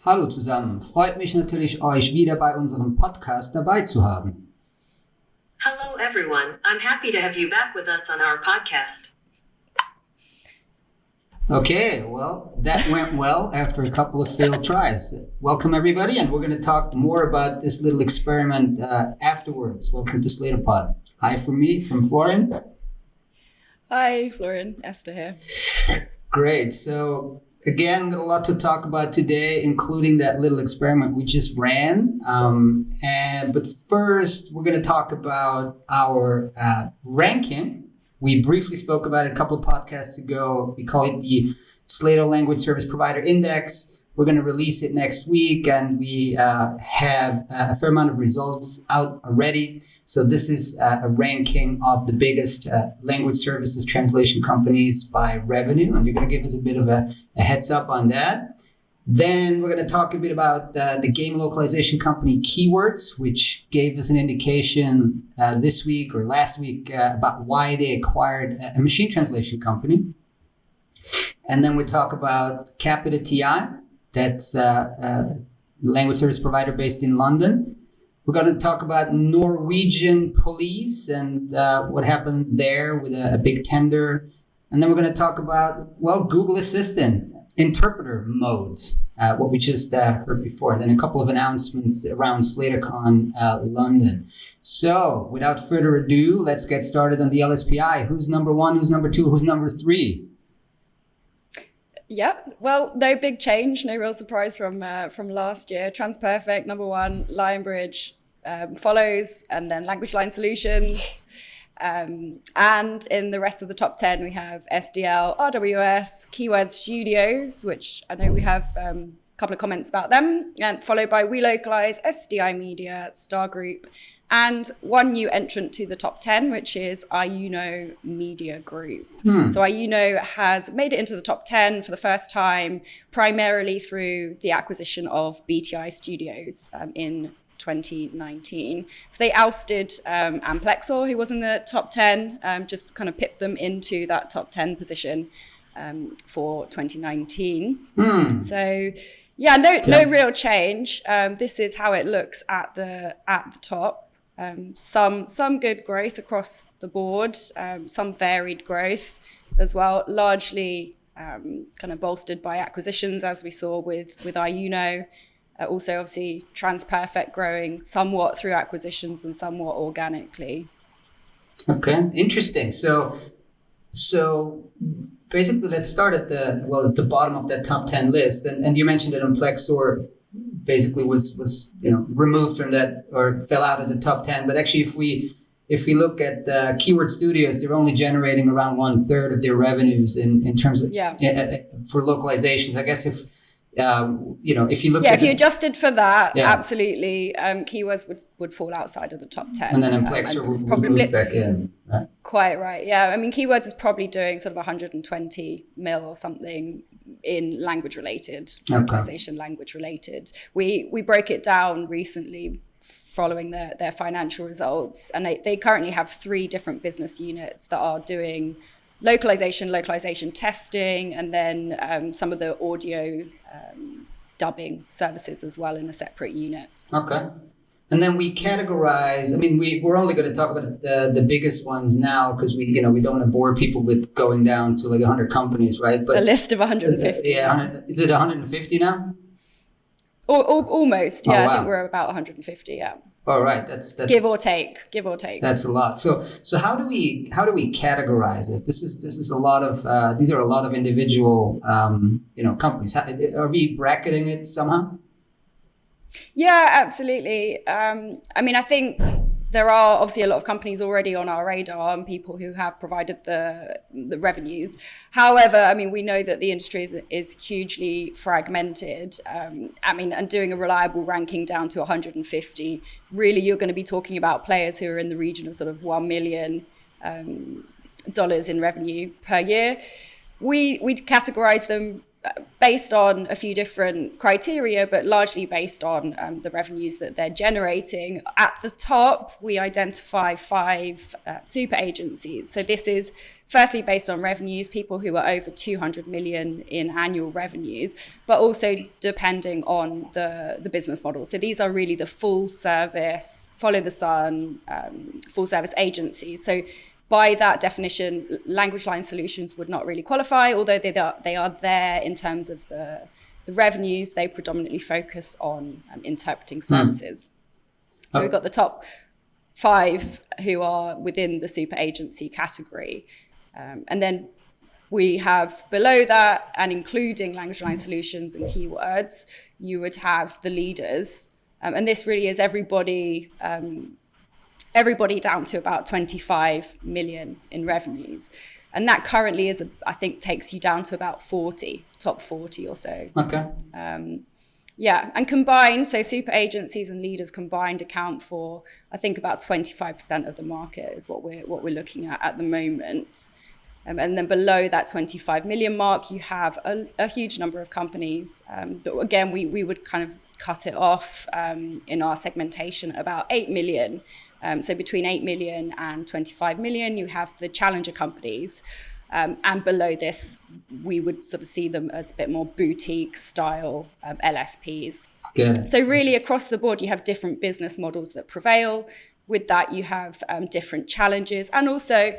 Hallo zusammen, freut mich natürlich, euch wieder bei unserem Podcast dabei zu haben. Hello everyone, I'm happy to have you back with us on our podcast. Okay, well, that went well after a couple of failed tries. Welcome everybody, and we're going to talk more about this little experiment afterwards. Welcome to Slator Pod. Hi from me, from Florian. Hi, Florian, Esther here. Great. So again, got a lot to talk about today, including that little experiment we just ran. But first, we're going to talk about our ranking. We briefly spoke about it a couple of podcasts ago. We call it the Slator Language Service Provider Index. We're going to release it next week, and we have a fair amount of results out already. So this is a ranking of the biggest language services translation companies by revenue, and you're going to give us a bit of a heads up on that. Then we're going to talk a bit about the game localization company Keywords, which gave us an indication this week or last week about why they acquired a machine translation company. And then we talk about Capita TI. That's a language service provider based in London. We're going to talk about Norwegian police and what happened there with a big tender. And then we're going to talk about, well, Google Assistant, interpreter mode, what we just heard before. And then a couple of announcements around SlatorCon London. So without further ado, let's get started on the LSPI. Who's number one? Who's number two? Who's number three? Yep. Well, no big change, no real surprise from last year. TransPerfect, number one, Lionbridge follows, and then Language Line Solutions. And in the rest of the top 10, we have SDL, RWS, Keywords Studios, which I know we have a couple of comments about them, and followed by We Localize, SDI Media, Star Group, and one new entrant to the top 10, which is IUNO Media Group. So IUNO has made it into the top 10 for the first time, primarily through the acquisition of BTI Studios in 2019. So they ousted Amplexor, who was in the top 10, just kind of pipped them into that top 10 position for 2019. So yeah, no real change. This is how it looks at the top. Some good growth across the board, some varied growth as well, largely kind of bolstered by acquisitions, as we saw with IUNO. Also, obviously, TransPerfect growing somewhat through acquisitions and somewhat organically. Okay, interesting. So basically, let's start at the bottom of that top 10 list. And you mentioned that Amplexor basically was removed from that or fell out of the top 10. But actually, if we look at Keyword Studios, they're only generating around 1/3 of their revenues in terms of for localizations. I guess if you look if you adjusted for that, absolutely, Keywords would fall outside of the top 10. And then Amplexor would move back in. Right? Quite right, yeah. I mean, Keywords is probably doing sort of 120 mil or something in language-related, localization language-related. We broke it down recently following their financial results, and they currently have 3 different business units that are doing localization testing, and then some of the audio dubbing services as well in a separate unit. Okay. And then we categorize, I mean, we're only going to talk about the biggest ones now because we don't want to bore people with going down to like 100 companies, right? But a list of 150. Is it 150 now? Almost, yeah. Oh, wow. I think we're about 150, yeah. All right, that's give or take. That's a lot. So how do we categorize it? This is a lot of these are a lot of individual companies. Are we bracketing it somehow? Yeah, absolutely. I mean, I think there are obviously a lot of companies already on our radar and people who have provided the revenues. However, I mean, we know that the industry is hugely fragmented. And doing a reliable ranking down to 150, really, you're going to be talking about players who are in the region of sort of $1 million in revenue per year. We categorize them based on a few different criteria, but largely based on the revenues that they're generating. At the top, we identify 5 super agencies. So this is firstly based on revenues, people who are over 200 million in annual revenues, but also depending on the business model. So these are really the full service, follow the sun, full service agencies. So by that definition, language line solutions would not really qualify, although they are there in terms of the revenues. They predominantly focus on interpreting services. So we've got the top 5 who are within the super agency category. And then we have below that, and including language line solutions and keywords, you would have the leaders. And this really is everybody down to about 25 million in revenues. And that currently I think takes you down to about 40, top 40 or so. Okay. And combined, so super agencies and leaders combined account for, I think, about 25% of the market is what we're looking at the moment. And then below that 25 million mark, you have a huge number of companies. But again, we would kind of cut it off in our segmentation at about 8 million. So between 8 million and 25 million, you have the challenger companies. And below this, we would sort of see them as a bit more boutique style LSPs. Good. So really across the board, you have different business models that prevail. With that, you have different challenges and also,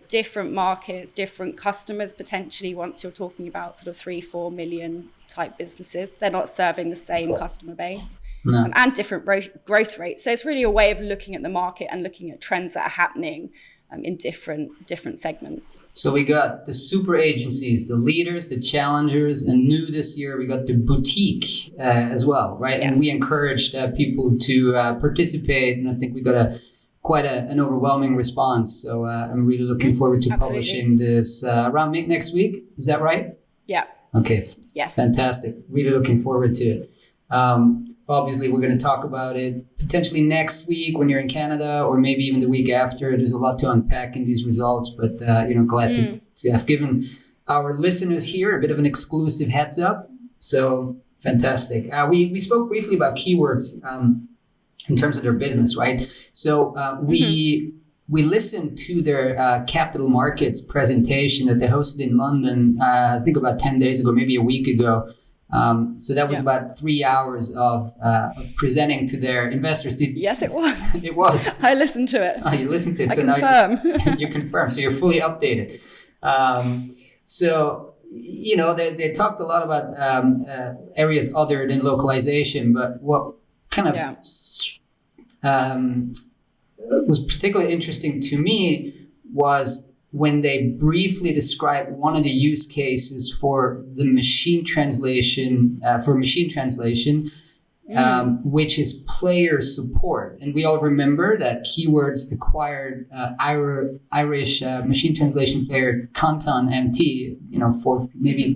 different markets, different customers potentially. Once you're talking about sort of 3-4 million type businesses, they're not serving the same customer base. No. And different growth rates. So it's really a way of looking at the market and looking at trends that are happening in different segments. So we got the super agencies, the leaders, the challengers, and new this year we got the boutique as well, right? Yes. And we encouraged people to participate, and I think we got quite an overwhelming response. So I'm really looking forward to Absolutely. publishing this around next week. Is that right? Yeah. Okay. Yes. Fantastic. Really looking forward to it. Obviously, we're going to talk about it potentially next week when you're in Canada, or maybe even the week after. There's a lot to unpack in these results, but glad to have given our listeners here a bit of an exclusive heads up. So fantastic. We spoke briefly about keywords in terms of their business, right? So we listened to their capital markets presentation that they hosted in London, I think about 10 days ago, maybe a week ago. So that was about 3 hours of presenting to their investors. Yes, it was. It was. I listened to it. Oh, you listened to it. I So confirm. now you confirm. So you're fully updated. They talked a lot about areas other than localization, but what kind of was particularly interesting to me was when they briefly described one of the use cases for the machine translation, which is player support. And we all remember that Keywords acquired Irish machine translation player Canton MT, for maybe,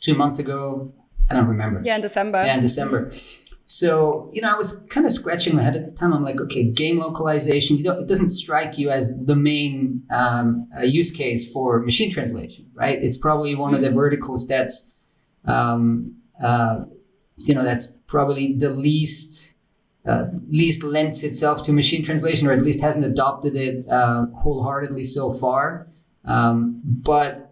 2 months ago? I don't remember. Yeah, in December. Yeah, in December. So, I was kind of scratching my head at the time. I'm like, okay, game localization, it doesn't strike you as the main use case for machine translation, right? It's probably one of the verticals that's, that's probably the least lends itself to machine translation, or at least hasn't adopted it wholeheartedly so far. But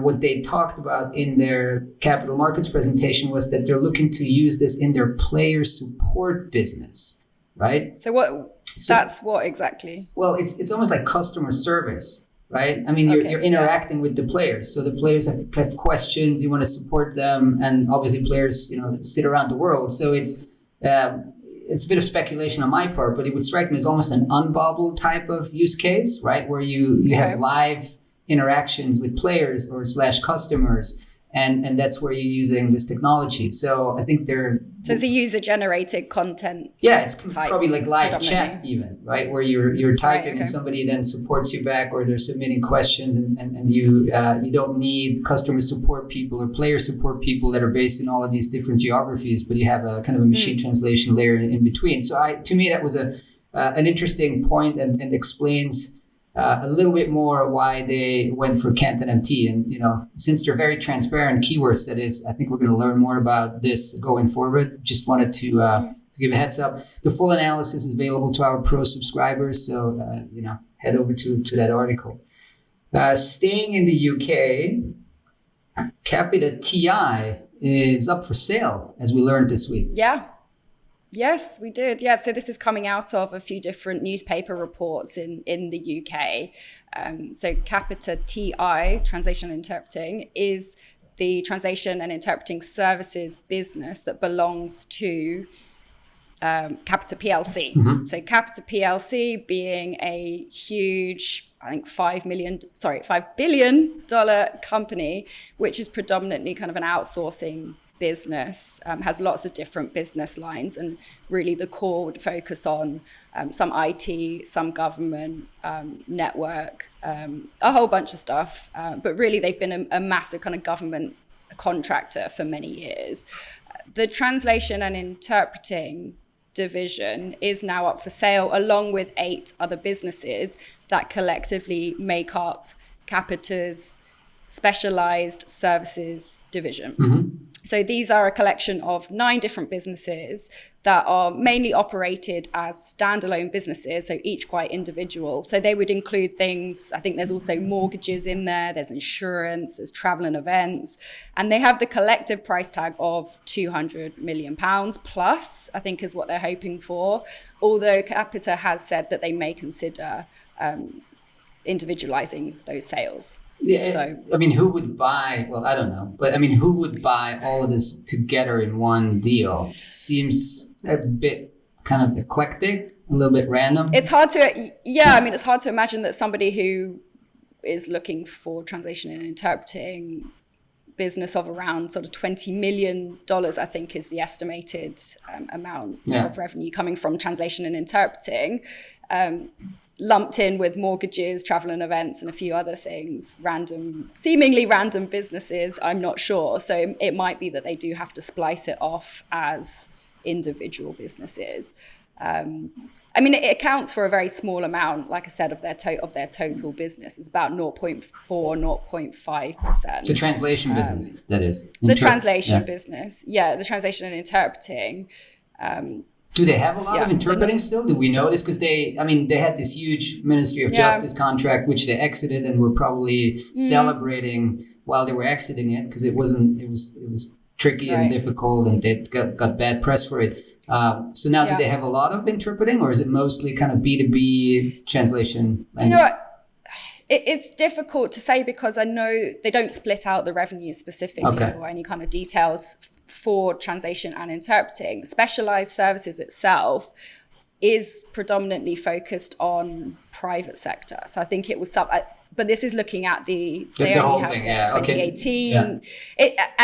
what they talked about in their capital markets presentation was that they're looking to use this in their player support business, right? So that's what exactly? Well, it's almost like customer service, right? I mean, you're interacting with the players. So the players have questions, you want to support them, and obviously players, sit around the world. So it's a bit of speculation on my part, but it would strike me as almost an unbobble type of use case, right? Where you have live interactions with players or / customers, and that's where you're using this technology. So I think so it's a user generated content. Yeah, it's probably like live chat even, right? Where you're typing and somebody then supports you back, or they're submitting questions, and you don't need customer support people or player support people that are based in all of these different geographies, but you have a kind of a machine translation layer in between. So to me that was an interesting point and explains a little bit more why they went for Canton MT. And, since they're very transparent keywords, that is, I think we're going to learn more about this going forward. Just wanted to give a heads up. The full analysis is available to our pro subscribers. So, head over to that article. Staying in the UK, Capita TI is up for sale, as we learned this week. Yeah. Yes, we did. Yeah. So this is coming out of a few different newspaper reports in the UK. So Capita TI, Translation and Interpreting, is the translation and interpreting services business that belongs to Capita PLC. Mm-hmm. So Capita PLC being a huge, I think $5 billion company, which is predominantly kind of an outsourcing business, has lots of different business lines, and really the core would focus on some IT, some government, network, a whole bunch of stuff. But really they've been a massive kind of government contractor for many years. The translation and interpreting division is now up for sale, along with 8 other businesses that collectively make up Capita's specialized services division. Mm-hmm. So these are a collection of 9 different businesses that are mainly operated as standalone businesses, so each quite individual. So they would include things, I think there's also mortgages in there, there's insurance, there's travel and events, and they have the collective price tag of £200 million plus, I think is what they're hoping for, although Capita has said that they may consider individualizing those sales. Yeah, so, I mean, who would buy? Well, I don't know, but I mean, who would buy all of this together in one deal? Seems a bit kind of eclectic, a little bit random. It's hard to, it's hard to imagine that somebody who is looking for translation and interpreting business of around sort of $20 million, I think is the estimated amount of revenue coming from translation and interpreting. Lumped in with mortgages, travel and events, and a few other things, seemingly random businesses, I'm not sure. So it might be that they do have to splice it off as individual businesses. I mean, it accounts for a very small amount, like I said, of their total business. It's about 0.5%. The translation business, that is. The translation business. Yeah, the translation and interpreting. Do they have a lot of interpreting still? Do we know this? Because they had this huge Ministry of Justice contract, which they exited and were probably celebrating while they were exiting it, because it was tricky and difficult, and they got bad press for it. So now do they have a lot of interpreting, or is it mostly kind of B2B translation? Do you know what? It's difficult to say, because I know they don't split out the revenue specifically or any kind of details for translation and interpreting. Specialized services itself is predominantly focused on private sector. So I think it was but this is looking at they only have 2018. And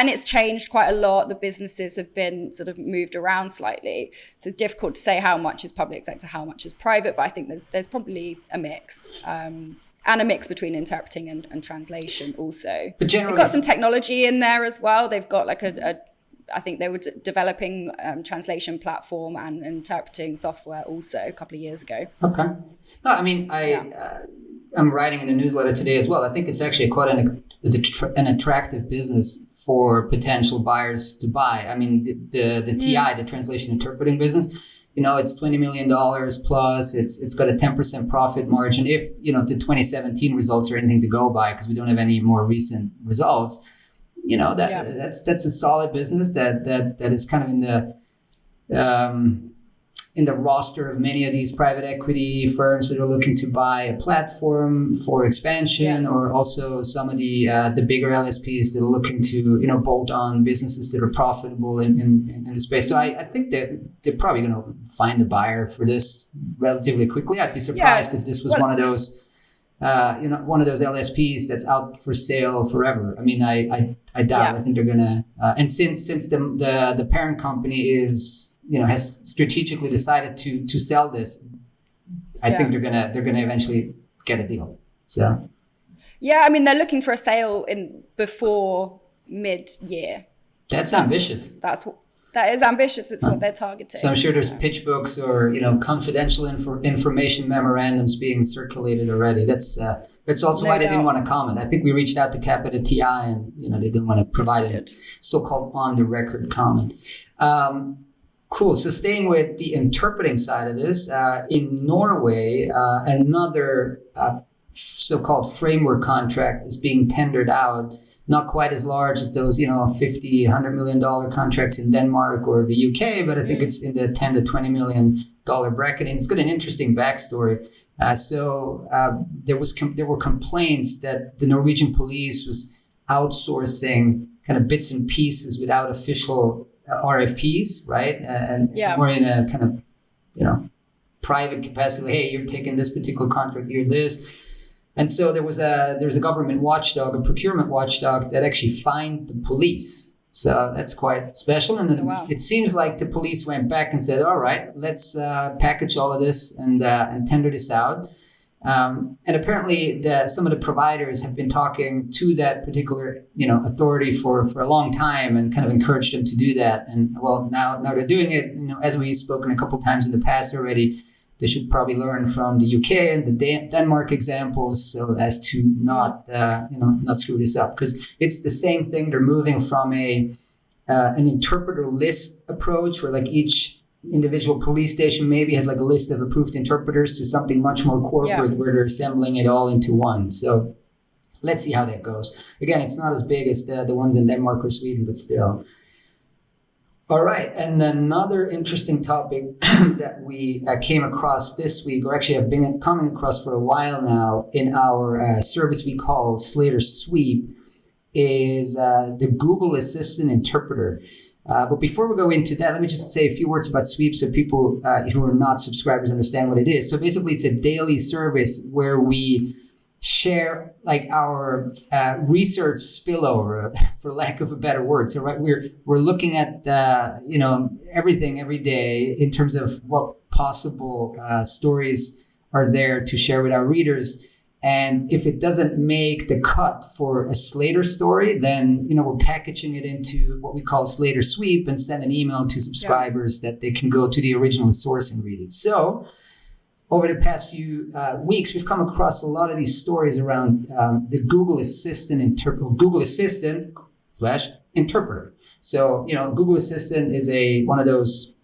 it's changed quite a lot. The businesses have been sort of moved around slightly. So it's difficult to say how much is public sector, how much is private, but I think there's probably a mix. And a mix between interpreting and translation also. But generally, they've got some technology in there as well. They've got like I think they were developing translation platform and interpreting software also a couple of years ago. Okay. No, I mean, I'm writing in the newsletter today as well. I think it's actually quite an attractive business for potential buyers to buy. I mean, the TI, the translation interpreting business, it's $20 million plus. It's got a 10% profit margin. If, the 2017 results are anything to go by, because we don't have any more recent results, that's a solid business that is kind of in the roster of many of these private equity firms that are looking to buy a platform for expansion, or also some of the bigger LSPs that are looking to bolt on businesses that are profitable in the space. So I think that they're probably going to find a buyer for this relatively quickly. I'd be surprised if this was one of those LSPs that's out for sale forever. I mean, I doubt. I think they're gonna. And since the parent company is has strategically decided to sell this, I think they're gonna eventually get a deal. So. Yeah, I mean, they're looking for a sale before mid-year. That's ambitious. That is ambitious. It's what they're targeting. So I'm sure there's pitch books or confidential information memorandums being circulated already. That's also why they didn't want to comment. I think we reached out to Capita TI, and they didn't want to provide a so-called on-the-record comment. Cool. So staying with the interpreting side of this, in Norway, another so-called framework contract is being tendered out. Not quite as large as those, $50, $100 million contracts in Denmark or the UK, but I think it's in the $10 to $20 million bracket. And it's got an interesting backstory. There were complaints that the Norwegian police was outsourcing kind of bits and pieces without official RFPs, right? And more in a kind of, private capacity. Hey, you're taking this particular contract, you're this. And so there's a government watchdog, a procurement watchdog that actually fined the police. So that's quite special. And then It seems like the police went back and said, all right, let's package all of this and tender this out. And apparently some of the providers have been talking to that particular, authority for a long time and kind of encouraged them to do that. And now they're doing it, as we've spoken a couple of times in the past already. They should probably learn from the UK and the Denmark examples so as to not screw this up, because it's the same thing. They're moving from an interpreter list approach where like each individual police station maybe has like a list of approved interpreters to something much more corporate where they're assembling it all into one. So let's see how that goes. Again, it's not as big as the ones in Denmark or Sweden, but still. All right, and another interesting topic that we came across this week, or actually have been coming across for a while now in our service we call Slator Sweep, is the Google Assistant Interpreter. But before we go into that, let me just say a few words about Sweep so people who are not subscribers understand what it is. So basically, it's a daily service where we share like our research spillover, for lack of a better word. So we're looking at everything every day in terms of what possible stories are there to share with our readers. And if it doesn't make the cut for a Slator story, then we're packaging it into what we call Slator Sweep and send an email to subscribers that they can go to the original source and read it. So over the past few weeks, we've come across a lot of these stories around the Google Assistant Google Assistant / interpreter. So, Google Assistant is one of those,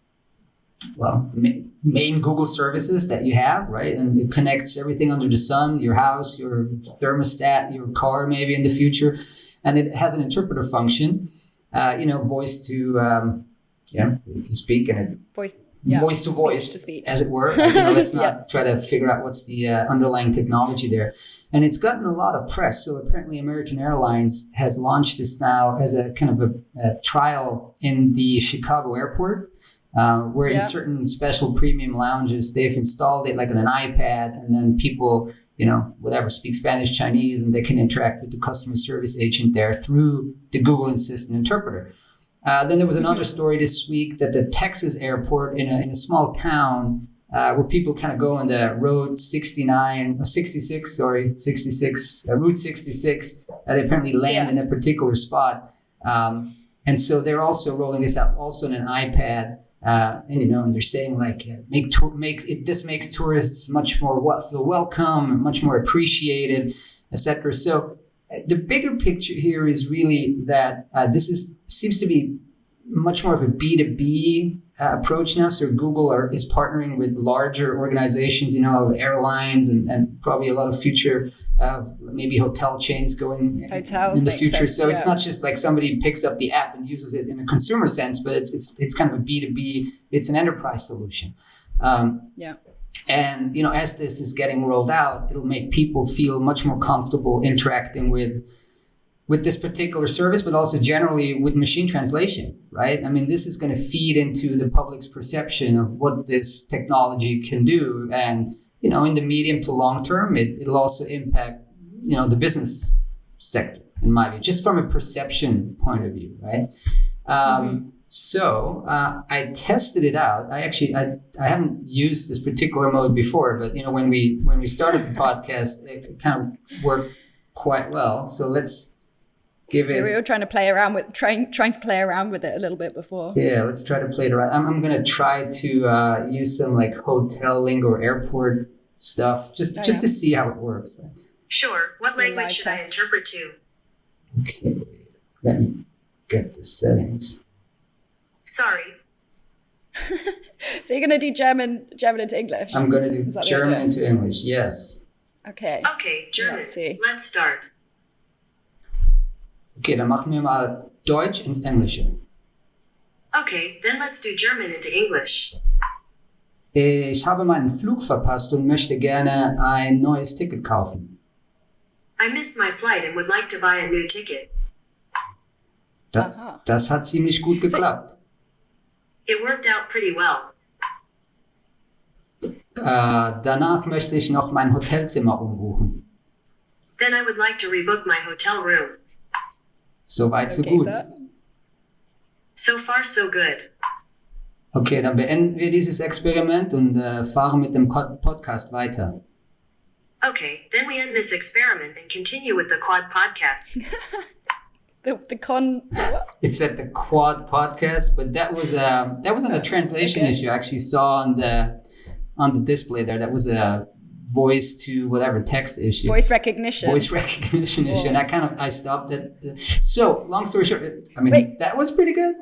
main Google services that you have, right? And it connects everything under the sun, your house, your thermostat, your car, maybe in the future. And it has an interpreter function, voice to, you speak and it voice to voice, as it were. Let's not try to figure out what's the underlying technology there. And it's gotten a lot of press. So apparently American Airlines has launched this now as a kind of a trial in the Chicago airport, where in certain special premium lounges, they've installed it like on an iPad, and then people, speak Spanish, Chinese, and they can interact with the customer service agent there through the Google Assistant interpreter. Then there was another story this week that the Texas airport in a small town where people kind of go on the Route 66, Route 66, they apparently land in a particular spot. And so they're also rolling this out also on an iPad. And they're saying like, this makes tourists much more feel welcome, much more appreciated, etc. So the bigger picture here is really that this seems to be much more of a B2B approach now. So Google is partnering with larger organizations, of airlines and probably a lot of future maybe hotel chains going in the future. So it's not just like somebody picks up the app and uses it in a consumer sense, but it's kind of a B2B. It's an enterprise solution. And, as this is getting rolled out, it'll make people feel much more comfortable interacting with this particular service, but also generally with machine translation, right? I mean, this is going to feed into the public's perception of what this technology can do. And, in the medium to long term, it'll also impact, the business sector, in my view, just from a perception point of view, right? So I tested it out. I haven't used this particular mode before, but when we started the podcast, it kind of worked quite well. So let's give So we it. were trying to play around with trying to play around with it a little bit before. Yeah, let's try to play it around. I'm gonna try to use some like hotel lingo or airport stuff just to see how it works. Right? Sure. What Do a language live should I test. interpret to? Okay, let me get the settings. Sorry. So you're going to do German into English? I'm gonna do Is that the German idea? into English. Yes. Okay. Okay, German. Let's see. Let's start. Okay, dann machen wir mal Deutsch ins Englische. Okay, then let's do German into English. Ich habe meinen Flug verpasst und möchte gerne ein neues Ticket kaufen. I missed my flight and would like to buy a new ticket. Aha. Das hat ziemlich gut geklappt. It worked out pretty well. Danach möchte ich noch mein Hotelzimmer umbuchen. Then I would like to rebook my hotel room. Soweit so Okay, gut. so So far, so good. Okay, dann beenden wir dieses Experiment und fahren mit dem Podcast weiter. Okay, then we end this experiment and continue with the Quad podcast. what? It said the Quad podcast, but that wasn't a translation Okay. issue. I actually saw on the display there that was a voice to whatever text issue. Voice recognition. Voice recognition issue, and I stopped it. So long story short, I mean Wait. that was pretty good.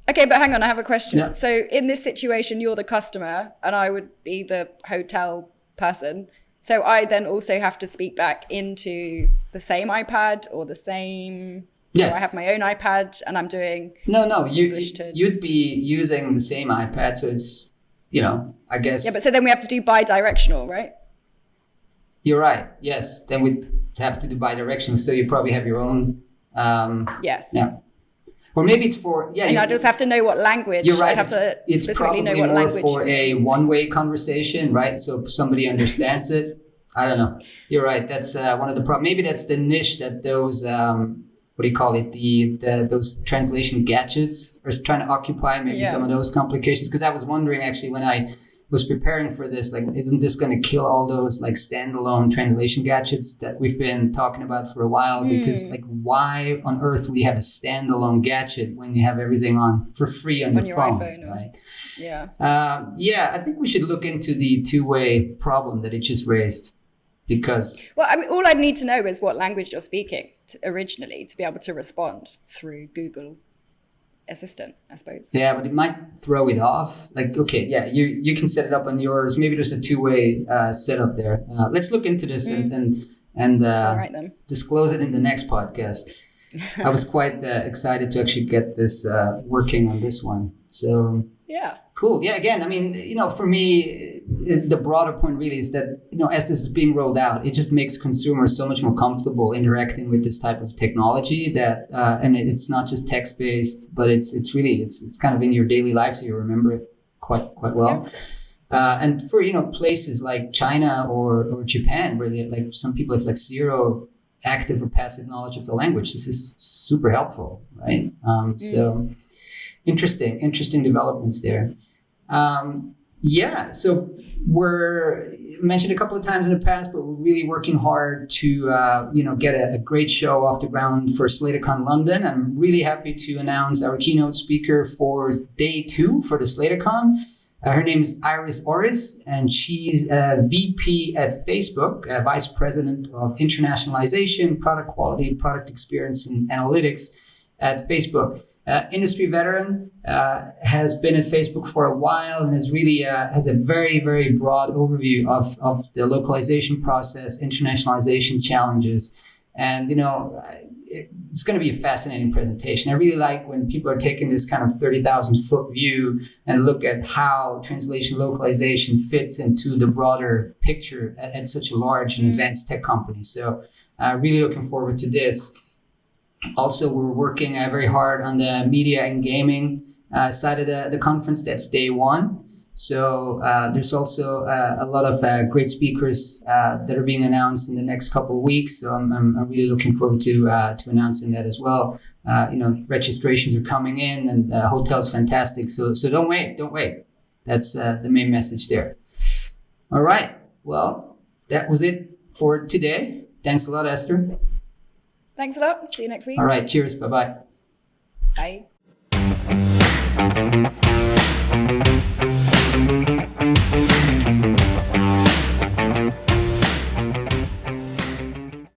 Okay, but hang on, I have a question. Yeah. So in this situation, you're the customer and I would be the hotel person. So I then also have to speak back into the same iPad or the same... Yes. So I have my own iPad and I'm doing... No, English to- you'd be using the same iPad, so it's, I guess. Yeah, but so then we have to do bi-directional, right? You're right. Yes, then we'd have to do bi-directional, so you probably have your own. Yes. Yeah. Or maybe it's for And I just have to know what language. You're right. I'd have to It's specifically probably know what more language. for a you're using. one-way conversation, right? So somebody understands it. I don't know. You're right. That's one of the problems. Maybe that's the niche that those what do you call it? Those translation gadgets are trying to occupy. Maybe Yeah. some of those complications. Because I was wondering actually when I was preparing for this, like, isn't this going to kill all those like standalone translation gadgets that we've been talking about for a while? Because like, why on earth would you have a standalone gadget when you have everything on for free on your phone, iPhone, right? Yeah. Yeah, I think we should look into the two-way problem that it just raised, because Well, I mean, all I'd need to know is what language you're speaking originally to be able to respond through Google Assistant, I suppose. yeah, but it might throw it off. Like, okay, yeah, you can set it up on yours. Maybe there's a two-way setup there. Let's look into this and All right then. disclose it in the next podcast. I was quite excited to actually get this working on this one. So Yeah. cool. Yeah, again, I mean, for me, the broader point really is that, as this is being rolled out, it just makes consumers so much more comfortable interacting with this type of technology that, and it's not just text-based, but it's really, it's kind of in your daily life, so you remember it quite well. And for, places like China or Japan, where like some people have like zero active or passive knowledge of the language, this is super helpful, right? So interesting developments there. So we're mentioned a couple of times in the past, but we're really working hard to, get a great show off the ground for SlatorCon London. I'm really happy to announce our keynote speaker for day 2 for the SlatorCon. Her name is Iris Oris, and she's a VP at Facebook, Vice President of Internationalization, Product Quality, Product Experience, and Analytics at Facebook. Industry veteran, has been at Facebook for a while and has a very, very broad overview of the localization process, internationalization challenges. And, it's going to be a fascinating presentation. I really like when people are taking this kind of 30,000 foot view and look at how translation localization fits into the broader picture at such a large and advanced tech company. So really looking forward to this. Also, we're working very hard on the media and gaming side of the conference. That's day 1. So there's also a lot of great speakers that are being announced in the next couple of weeks. So I'm really looking forward to announcing that as well. Registrations are coming in, and hotel's fantastic. So don't wait. That's the main message there. All right. Well, that was it for today. Thanks a lot, Esther. Thanks a lot. See you next week. All right. Cheers. Bye-bye. Bye.